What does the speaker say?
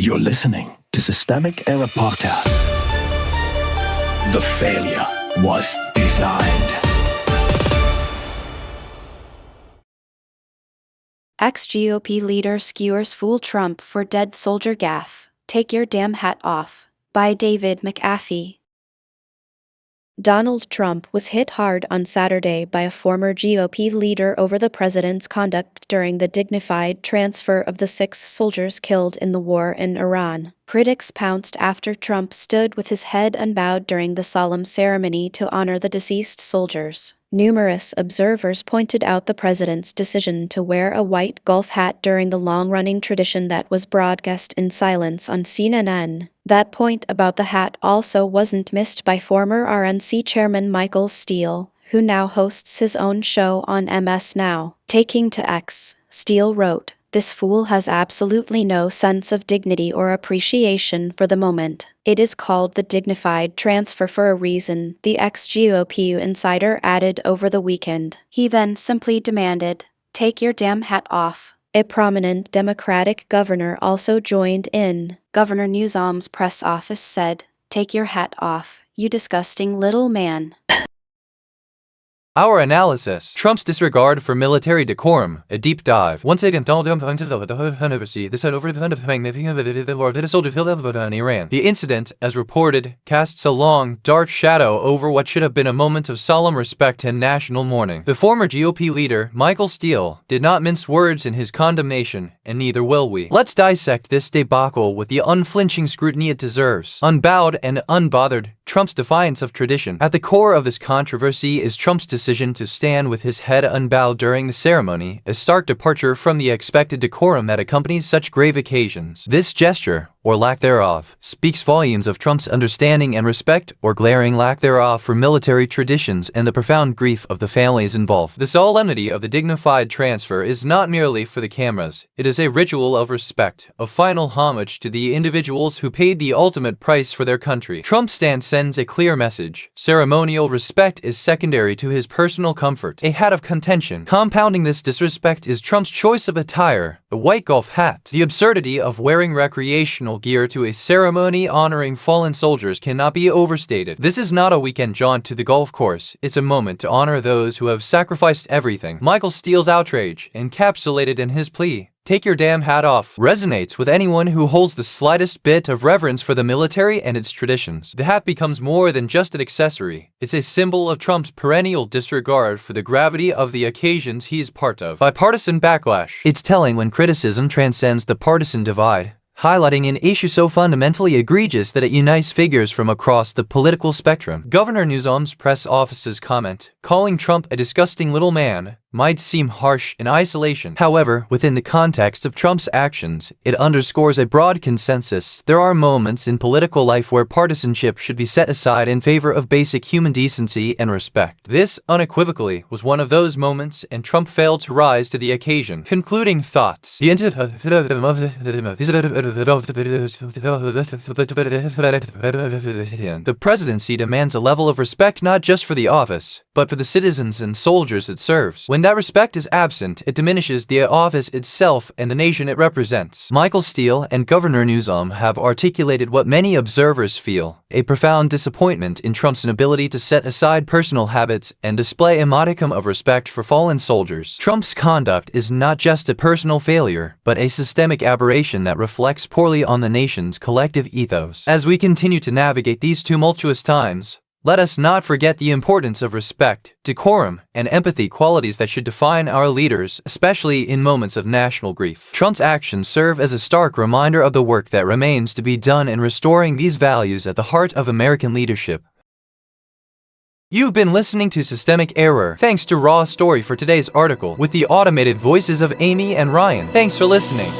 You're listening to Systemic Error Podcast. The failure was designed. Ex-GOP leader skewers fool Trump for dead soldier gaffe. Take your damn hat off. By David McAfee. Donald Trump was hit hard on Saturday by a former GOP leader over the president's conduct during the dignified transfer of the 6 soldiers killed in the war in Iran. Critics pounced after Trump stood with his head unbowed during the solemn ceremony to honor the deceased soldiers. Numerous observers pointed out the president's decision to wear a white golf hat during the long-running tradition that was broadcast in silence on CNN. That point about the hat also wasn't missed by former RNC chairman Michael Steele, who now hosts his own show on MS Now. Taking to X, Steele wrote, "This fool has absolutely no sense of dignity or appreciation for the moment. It is called the dignified transfer for a reason," the ex-GOP insider added over the weekend. He then simply demanded, "Take your damn hat off." A prominent Democratic governor also joined in. Governor Newsom's press office said, "Take your hat off, you disgusting little man." Our analysis: Trump's disregard for military decorum, a deep dive. Once again, the incident, as reported, casts a long, dark shadow over what should have been a moment of solemn respect and national mourning. The former GOP leader, Michael Steele, did not mince words in his condemnation, and neither will we. Let's dissect this debacle with the unflinching scrutiny it deserves. Unbowed and unbothered, Trump's defiance of tradition. At the core of this controversy is Trump's decision to stand with his head unbowed during the ceremony, a stark departure from the expected decorum that accompanies such grave occasions. This gesture, or lack thereof, speaks volumes of Trump's understanding and respect, or glaring lack thereof, for military traditions and the profound grief of the families involved. The solemnity of the dignified transfer is not merely for the cameras. It is a ritual of respect, of final homage to the individuals who paid the ultimate price for their country. Trump's stance sends a clear message. Ceremonial respect is secondary to his personal comfort, a hat of contention. Compounding this disrespect is Trump's choice of attire, the white golf hat. The absurdity of wearing recreational gear to a ceremony honoring fallen soldiers cannot be overstated. This is not a weekend jaunt to the golf course. It's a moment to honor those who have sacrificed everything. Michael Steele's outrage, encapsulated in his plea, "Take your damn hat off," resonates with anyone who holds the slightest bit of reverence for the military and its traditions. The hat becomes more than just an accessory. It's a symbol of Trump's perennial disregard for the gravity of the occasions he's part of. Bipartisan backlash. It's telling when criticism transcends the partisan divide, highlighting an issue so fundamentally egregious that it unites figures from across the political spectrum. Governor Newsom's press office's comment, calling Trump a disgusting little man, might seem harsh in isolation. However, within the context of Trump's actions, it underscores a broad consensus. There are moments in political life where partisanship should be set aside in favor of basic human decency and respect. This, unequivocally, was one of those moments, and Trump failed to rise to the occasion. Concluding thoughts. The presidency demands a level of respect not just for the office, but for the citizens and soldiers it serves. When that respect is absent, it diminishes the office itself and the nation it represents. Michael Steele and Governor Newsom have articulated what many observers feel, a profound disappointment in Trump's inability to set aside personal habits and display a modicum of respect for fallen soldiers. Trump's conduct is not just a personal failure, but a systemic aberration that reflects poorly on the nation's collective ethos. As we continue to navigate these tumultuous times, let us not forget the importance of respect, decorum, and empathy, qualities that should define our leaders, especially in moments of national grief. Trump's actions serve as a stark reminder of the work that remains to be done in restoring these values at the heart of American leadership. You've been listening to Systemic Error. Thanks to Raw Story for today's article, with the automated voices of Amy and Ryan. Thanks for listening.